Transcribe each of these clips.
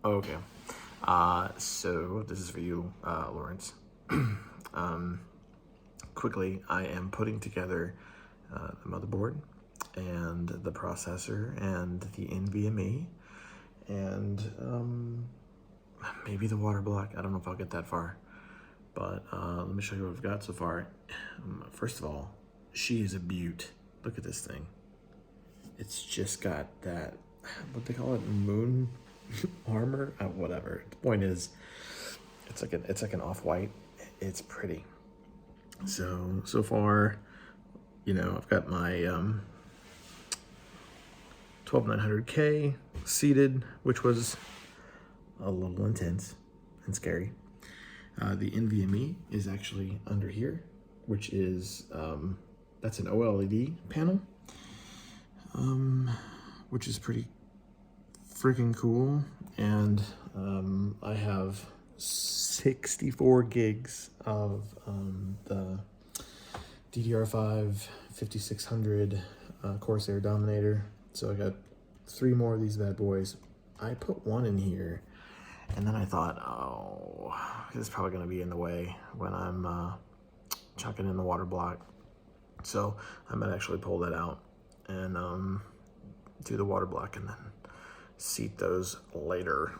Okay. So this is for you, Lawrence. Quickly, I am putting together the motherboard and the processor and the NVMe and maybe the water block. I don't know if I'll get that far, but let me show you what I've got so far. First of all, she is a beaut. Look at this thing. It's just got that, what they call it, moon armor, whatever. The point is, it's like an off-white. It's pretty. So far, I've got my 12900K seated, which was a little intense and scary. The NVMe is actually under here, which is that's an OLED panel, which is pretty freaking cool. And I have 64 gigs of the DDR5 5600 Corsair Dominator. So I got 3 more of these bad boys. I put one in here, and then I thought, oh, this is probably going to be in the way when I'm chucking in the water block. So I might actually pull that out and do the water block and then seat those later.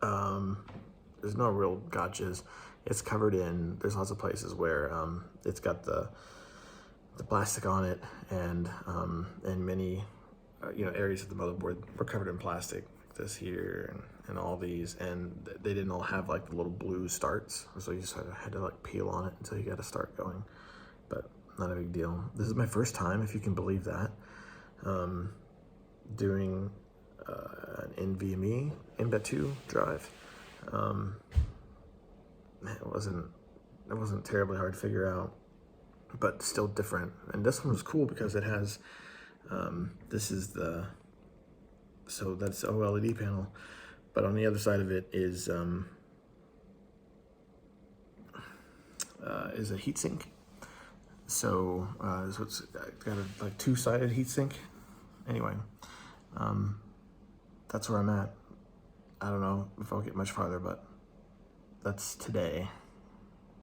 There's no real gotchas. It's covered in, there's lots of places where it's got the plastic on it, and many areas of the motherboard were covered in plastic, like this here and all these, and they didn't all have like the little blue starts, so you just had to like peel on it until you got to start going. But not a big deal. This is my first time, if you can believe that, doing an NVMe M.2 drive. It wasn't terribly hard to figure out, but still different. And this one was cool because it has this is so that's the OLED panel, but on the other side of it is a heatsink. So it's got a like 2-sided heatsink. Anyway, that's where I'm at. I don't know if I'll get much farther, but that's today.